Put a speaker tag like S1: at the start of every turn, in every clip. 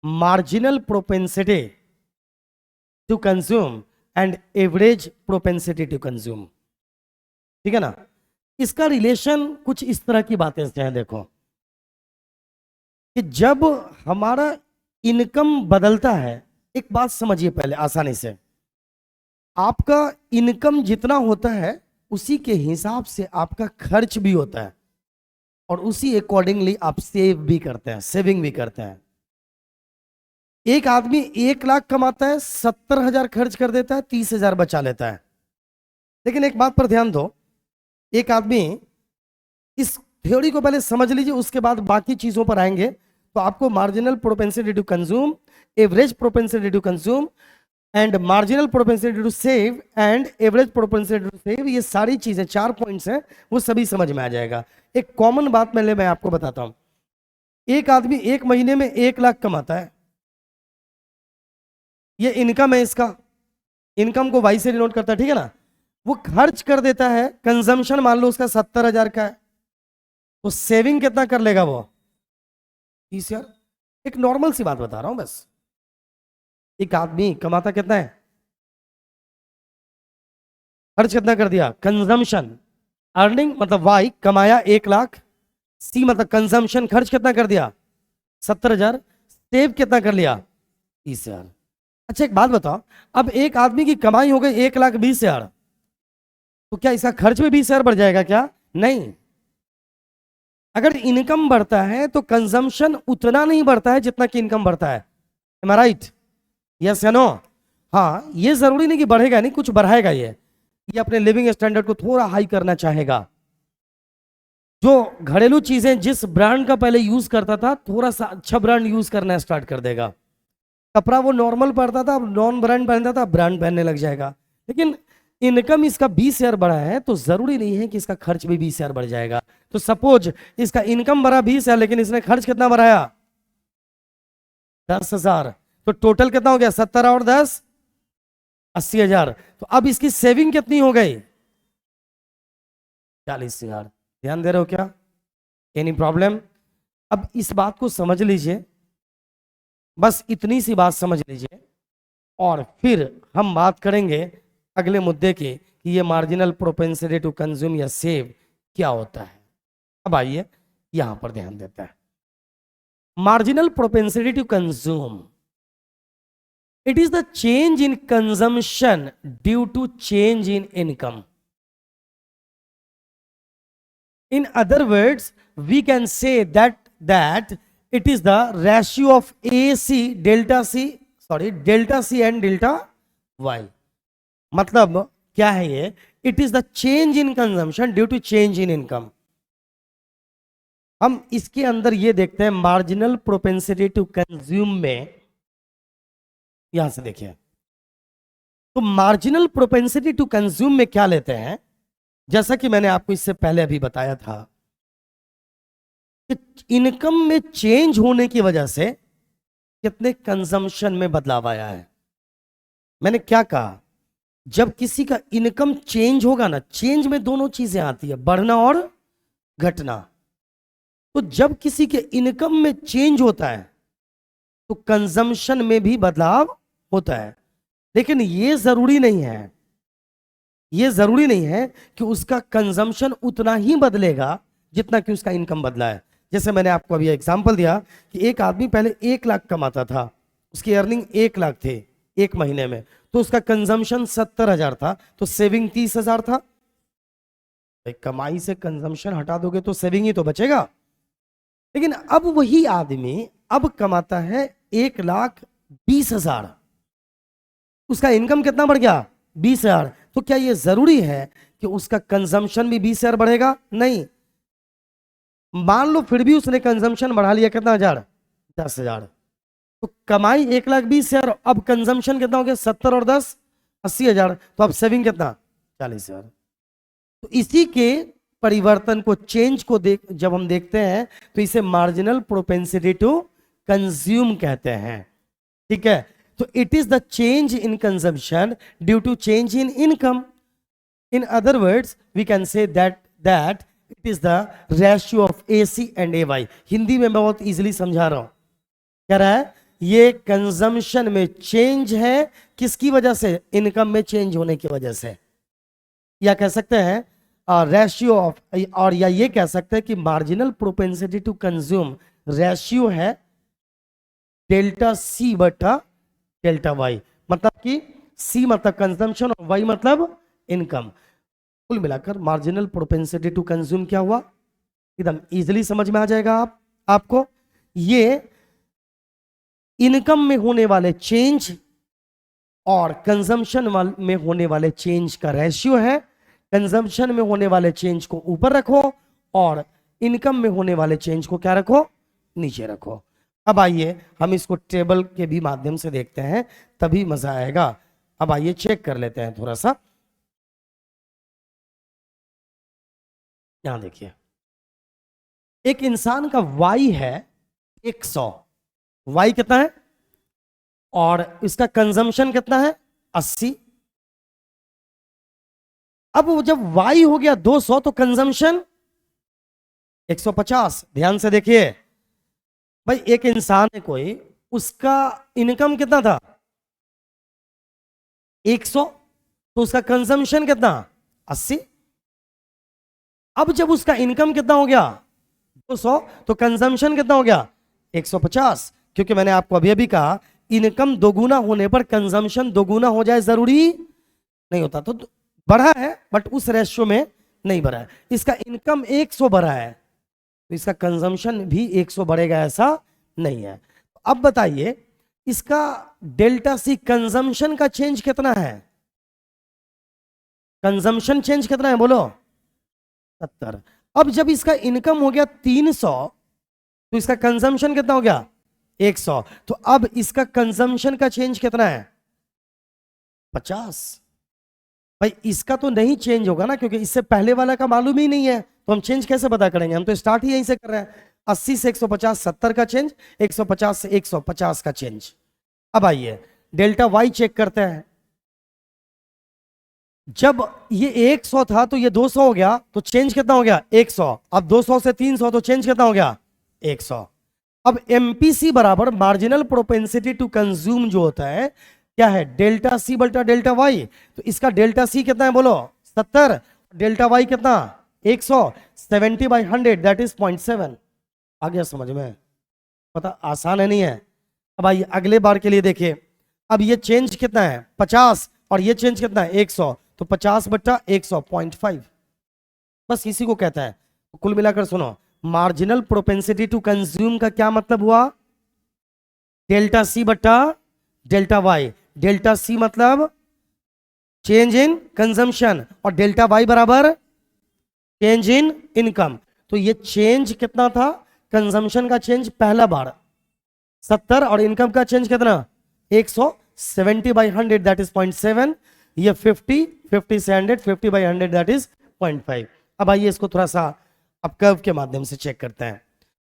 S1: Marginal propensity to consume and average propensity to consume. ठीक है ना। इसका रिलेशन कुछ इस तरह की बातें हैं। देखो कि जब हमारा इनकम बदलता है, एक बात समझिए पहले आसानी से, आपका इनकम जितना होता है उसी के हिसाब से आपका खर्च भी होता है, और उसी अकॉर्डिंगली आप सेव भी करते हैं, सेविंग भी करते हैं। एक आदमी 1 लाख कमाता है, 70,000 खर्च कर देता है, 30,000 बचा लेता है। लेकिन एक बात पर ध्यान दो, एक आदमी, इस थ्योरी को पहले समझ लीजिए, उसके बाद बाकी चीजों पर आएंगे। तो आपको marginal propensity to consume, average propensity to consume and marginal propensity to save and average propensity to save, ये सारी चीजें 4 पॉइंट्स हैं, वो सभी समझ में आ जाएगा। एक कॉमन बात पहले मैं आपको बताता हूं। एक आदमी 1 महीने में 1 लाख कमाता है, ये इनकम है इसका, इनकम को वाई से डिनोट करता है, ठीक है ना। वो खर्च कर देता है, कंजम्पशन मान लो उसका 70,000 का है, तो सेविंग कितना कर लेगा वो? 30,000। एक नॉर्मल सी बात बता रहा हूं बस। एक आदमी कमाता कितना है, खर्च कितना कर दिया? कंजम्पशन। अर्निंग मतलब वाई, कमाया 1 लाख, सी मतलब कंजम्पशन, खर्च कितना कर दिया? 70,000। सेव कितना कर लिया? 30,000। अच्छा एक बात बताओ, अब एक आदमी की कमाई हो गई 1,20,000, तो क्या इसका खर्च में 20,000 बढ़ जाएगा क्या? नहीं। अगर इनकम बढ़ता है तो कंजम्पशन उतना नहीं बढ़ता है जितना कि इनकम बढ़ता है। एम आई राइट? यस या नो? हाँ, ये जरूरी नहीं कि बढ़ेगा, नहीं कुछ बढ़ाएगा, ये अपने लिविंग स्टैंडर्ड को थोड़ा हाई करना चाहेगा। जो घरेलू चीजें जिस ब्रांड का पहले यूज करता था, थोड़ा सा अच्छा ब्रांड यूज करना स्टार्ट कर देगा। कपड़ा वो नॉर्मल पहनता था, अब नॉन ब्रांड पहनता था, ब्रांड पहनने लग जाएगा। लेकिन इनकम इसका 20,000 बढ़ा है, तो जरूरी नहीं है कि इसका खर्च भी 20,000 बढ़ जाएगा। तो सपोज इसका इनकम बढ़ा 20,000, लेकिन इसने खर्च कितना बढ़ाया? 10,000। तो टोटल कितना हो गया? 70 और 10 80,000। तो अब इसकी सेविंग कितनी हो गई? 40,000। ध्यान दे रहे हो क्या? Any problem? अब इस बात को समझ लीजिए, बस इतनी सी बात समझ लीजिए, और फिर हम बात करेंगे अगले मुद्दे की कि ये मार्जिनल प्रोपेंसिटी टू कंज्यूम या सेव क्या होता है। अब आइए यहां पर ध्यान देता है। Marginal propensity to consume, it is the change in consumption due to change in income. In other words, we can say that it is the ratio of AC delta C and delta Y. मतलब क्या है ये? It is the change in consumption due to change in income. हम इसके अंदर ये देखते हैं मार्जिनल प्रोपेंसिटी टू कंज्यूम में, यहां से देखिए, तो मार्जिनल प्रोपेंसिटी टू कंज्यूम में क्या लेते हैं, जैसा कि मैंने आपको इससे पहले अभी बताया था कि इनकम में चेंज होने की वजह से कितने कंजम्पशन में बदलाव आया है। मैंने क्या कहा? जब किसी का इनकम चेंज होगा ना, चेंज में दोनों चीजें आती है, बढ़ना और घटना। तो जब किसी के इनकम में चेंज होता है तो कंजम्पशन में भी बदलाव होता है। लेकिन ये जरूरी नहीं है, ये जरूरी नहीं है कि उसका कंजम्पशन उतना ही बदलेगा जितना कि उसका इनकम बदला है। जैसे मैंने आपको अभी एग्जांपल दिया कि एक आदमी पहले 1 लाख कमाता था, उसकी अर्निंग 1 लाख थे 1 महीने में, तो उसका कंजम्पशन 70,000 था, तो सेविंग 30,000 था। कमाई से कंजम्पशन हटा दोगे तो सेविंग ही तो बचेगा। लेकिन अब वही आदमी अब कमाता है 1,20,000, उसका इनकम कितना बढ़ गया? 20,000। तो क्या ये जरूरी है कि उसका कंजम्पशन भी 20,000 बढ़ेगा? नहीं। मान लो फिर भी उसने कंजम्पशन बढ़ा लिया, कितना हजार? 10,000। तो कमाई 1,20,000, अब कंजम्पशन कितना हो गया? 70 और 10 80,000। तो अब सेविंग कितना? 40,000। तो इसी के परिवर्तन को, चेंज को जब हम देखते हैं तो इसे मार्जिनल प्रोपेंसिटी टू कंज्यूम कहते हैं। ठीक है, तो it is the change in consumption due to change in income. In other words we can say that it is the ratio of AC and AY। Hindi में मैं बहुत इजीली समझा रहा हूं। कह रहा है ये कंजम्पशन में चेंज है, किसकी वजह से? इनकम में चेंज होने की वजह से। या कह सकते हैं रेशियो ऑफ, और या ये कह सकते हैं कि marginal propensity to consume ratio है डेल्टा सी बटा डेल्टा वाई। मतलब कि सी मतलब कंजम्पशन और वाई मतलब इनकम। कुल मिलाकर मार्जिनल प्रोपेंसिटी टू कंज्यूम क्या हुआ? एकदम इजीली समझ में आ जाएगा आपको। ये इनकम में होने वाले चेंज और कंजम्पशन में होने वाले चेंज का रेशियो है। कंजम्पशन में होने वाले चेंज को ऊपर रखो और इनकम में होने वाले चेंज को क्या रखो? नीचे रखो। अब आइए हम इसको टेबल के भी माध्यम से देखते हैं, तभी मजा आएगा। अब आइए चेक कर लेते हैं थोड़ा सा। यहां देखिए, एक इंसान का वाई है 100। वाई कितना है? और इसका कंजम्पशन कितना है? 80। अब वो जब वाई हो गया 200 तो कंजम्पशन 150। ध्यान से देखिए भाई, एक इंसान है कोई, उसका इनकम कितना था? 100। तो उसका कंजम्पशन कितना? 80। अब जब उसका इनकम कितना हो गया? 200, तो कंजम्पशन कितना हो गया? 150। क्योंकि मैंने आपको अभी अभी कहा इनकम दोगुना होने पर कंजम्पशन दोगुना हो जाए जरूरी नहीं होता। तो बढ़ा है बट उस रेशियो में नहीं बढ़ा है। इसका इनकम 100 बढ़ा है तो इसका कंजम्पशन भी 100 बढ़ेगा, ऐसा नहीं है। अब बताइए इसका डेल्टा सी कंजम्पशन का चेंज कितना है? कंजम्पशन चेंज कितना है बोलो? 70। अब जब इसका इनकम हो गया 300 तो इसका कंजम्पशन कितना हो गया? 100। तो अब इसका कंजम्पशन का चेंज कितना है? 50। भाई इसका तो नहीं चेंज होगा ना, क्योंकि इससे पहले वाला का मालूम ही नहीं है, तो हम चेंज कैसे पता करेंगे? हम तो स्टार्ट ही यहीं से कर रहे हैं। 80 से 150 70 का चेंज, 150 से 150 का चेंज। अब आइए डेल्टा वाई चेक करते हैं। जब ये 100 था तो ये 200 हो गया, तो चेंज कितना हो गया? 100। अब 200 से 300 तो चेंज कितना हो गया? 100। अब एमपीसी बराबर मार्जिनल प्रोपेंसिटी टू कंज्यूम जो होता है क्या है? डेल्टा सी बल्टा डेल्टा वाई। तो इसका डेल्टा सी कितना है बोलो? 70। डेल्टा वाई कितना? 100। 70/100 दैट इज 0.7। आ गया समझ में? पता आसान है नहीं है? अब आइए अगले बार के लिए देखिए। अब ये चेंज कितना है? 50 और ये चेंज कितना है? 100। तो 50/100 0.5। बस इसी को कहता है। तो कुल मिलाकर सुनो, मार्जिनल प्रोपेंसिटी टू कंज्यूम का क्या मतलब हुआ? डेल्टा सी बटा डेल्टा वाई। डेल्टा सी मतलब चेंज इन कंजम्पशन और डेल्टा वाई बराबर चेंज इन इनकम। तो ये चेंज कितना था? कंजम्पशन का चेंज पहला बार 70 और इनकम का चेंज कितना? 100। 70/100 दैट इज 0.7। ये 50, 50 से 100, 50/100 दैट इज 0.5। अब आइए इसको थोड़ा सा अब कर्व के माध्यम से चेक करते हैं।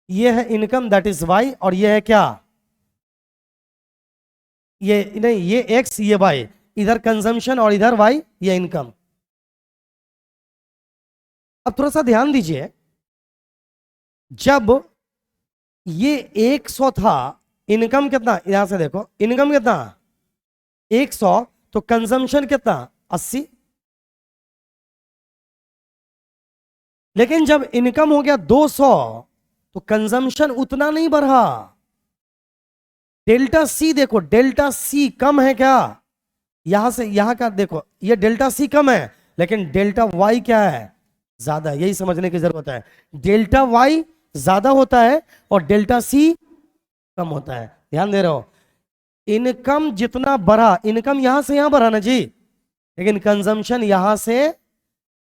S1: ये है इनकम दैट इज वाई और ये है क्या? ये नहीं, ये एक्स ये वाई। इधर कंजम्पशन और इधर वाई, ये इनकम। अब थोड़ा सा ध्यान दीजिए, जब ये 100 था, इनकम कितना? यहां से देखो इनकम कितना? 100। तो कंजम्पशन कितना? 80। लेकिन जब इनकम हो गया 200 तो कंजम्पशन उतना नहीं बढ़ा। डेल्टा सी देखो, डेल्टा सी कम है क्या? यहां से यहां का देखो, ये डेल्टा सी कम है लेकिन डेल्टा वाई क्या है? ज्यादा। यही समझने की जरूरत है। डेल्टा वाई ज्यादा होता है और डेल्टा सी कम होता है। ध्यान दे रहे हो? इनकम जितना बढ़ा, इनकम यहां से यहां बढ़ा ना जी, लेकिन कंजम्पशन यहां से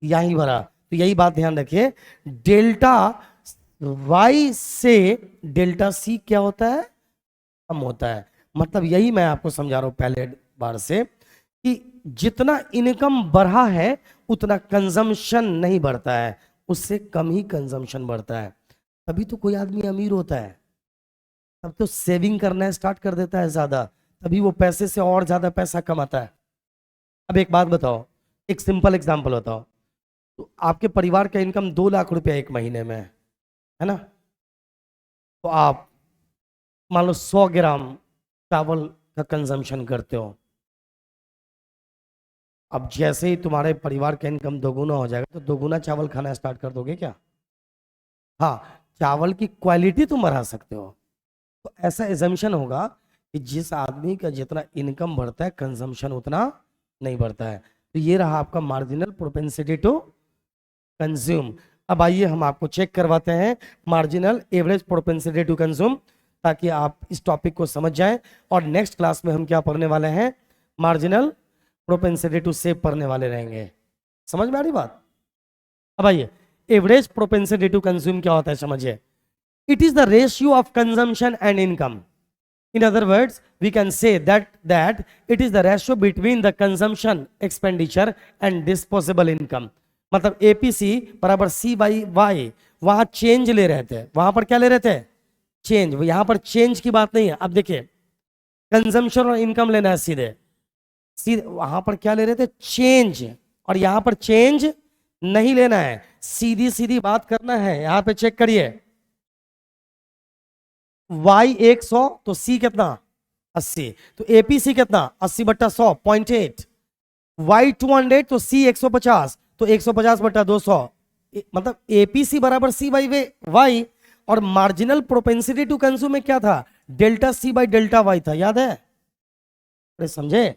S1: यहीं बढ़ा। तो यही बात ध्यान रखिए, डेल्टा वाई से डेल्टा सी क्या होता है? कम होता है। मतलब यही मैं आपको समझा रहा हूं पहले बार से कि जितना इनकम बढ़ा है उतना कंजम्पशन नहीं बढ़ता है, उससे कम ही कंजम्पशन बढ़ता है। तभी तो कोई आदमी अमीर होता है, तब तो सेविंग करना स्टार्ट कर देता है ज्यादा, तभी वो पैसे से और ज्यादा पैसा कमाता है। अब एक बात बताओ, एक सिंपल एग्जांपल बताओ। तो आपके परिवार का इनकम 2 लाख रुपया एक महीने में है ना? तो आप मान लो 100 ग्राम चावल का कंजम्पशन करते हो। अब जैसे ही तुम्हारे परिवार का इनकम दोगुना हो जाएगा तो दोगुना चावल खाना स्टार्ट कर दोगे क्या? हाँ, चावल की क्वालिटी तुम बढ़ा सकते हो। तो ऐसा एजम्पशन होगा कि जिस आदमी का जितना इनकम बढ़ता है कंजम्पशन उतना नहीं बढ़ता है। तो ये रहा आपका मार्जिनल प्रोपेंसिटी टू कंज्यूम। अब आइए हम आपको चेक करवाते हैं marginal average propensity to consume, ताकि आप इस टॉपिक को समझ जाएं। और नेक्स्ट क्लास में हम क्या पढ़ने वाले हैं? मार्जिनल प्रोपेंसिटी टू सेव पढ़ने वाले रहेंगे। समझ में आ रही बात? अब आइए, एवरेज प्रोपेंसिटी टू कंज्यूम क्या होता है समझिए। It is the ratio of consumption and income. In other words, we can say that it is the ratio between the consumption expenditure and disposable income. मतलब APC बराबर C/Y, वहां change ले रहे थे, वहां पर क्या ले रहे थे? चेंज। यहां पर चेंज की बात नहीं है। अब देखिए, कंजम्पशन और इनकम लेना है सीधे सीधे, वहां पर क्या ले रहे थे? चेंज। और यहां पर चेंज नहीं लेना है, सीधी सीधी बात करना है। यहां पे चेक करिए, y 100 तो C कितना? 80। तो APC कितना? 80/100 0.8। y 200 तो C 150 तो 150/200। मतलब APC बराबर C/Y। और मार्जिनल प्रोपेंसिटी टू कंज्यूम में क्या था? डेल्टा C/डेल्टा Y था, याद है? अरे समझे?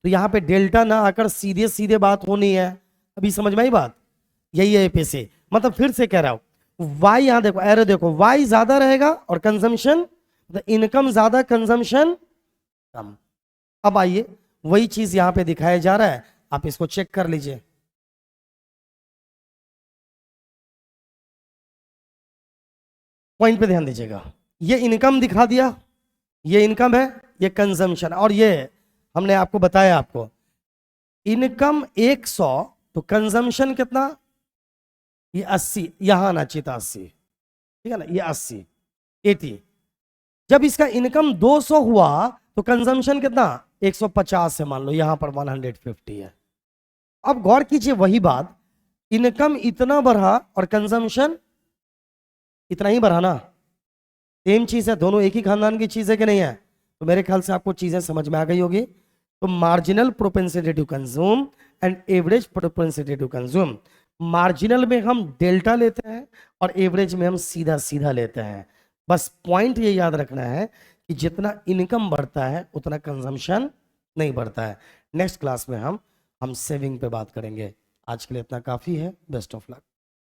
S1: तो यहां पे डेल्टा ना आकर सीधे सीधे बात होनी है। अभी समझ में आई बात? यही है APC। मतलब फिर से कह रहा हूं, वाई यहां देखो, एरो देखो, वाई ज्यादा रहेगा और कंजम्पशन, इनकम ज्यादा कंजम्पशन कम। अब आइए, वही चीज यहां पे दिखाया जा रहा है, आप इसको चेक कर लीजिए। पॉइंट पे ध्यान दीजिएगा। ये इनकम दिखा दिया, ये इनकम है, ये कंजम्पशन। और ये हमने आपको बताया, आपको इनकम 100 तो कंजम्पशन कितना? ये 80, यहां आना चाहिए था 80, ठीक है ना? ये 80 80। जब इसका इनकम 200 हुआ तो कंजम्पशन कितना? 150 है, मान लो यहां पर 150 है। अब गौर कीजिए, वही बात, इनकम इतना बढ़ा और कंजम्पशन इतना ही बढ़ा ना। सेम चीज है, दोनों एक ही खानदान की चीज है कि नहीं है? तो मेरे ख्याल से आपको चीजें समझ में आ गई होगी। तो marginal propensity to consume and average propensity to consume. Marginal में हम डेल्टा लेते हैं और एवरेज में हम सीधा सीधा लेते हैं। बस पॉइंट ये याद रखना है कि जितना इनकम बढ़ता है उतना कंजम्पशन नहीं बढ़ता है। नेक्स्ट क्लास में हम सेविंग पे बात करेंगे। आज के लिए इतना काफी है। Best of luck.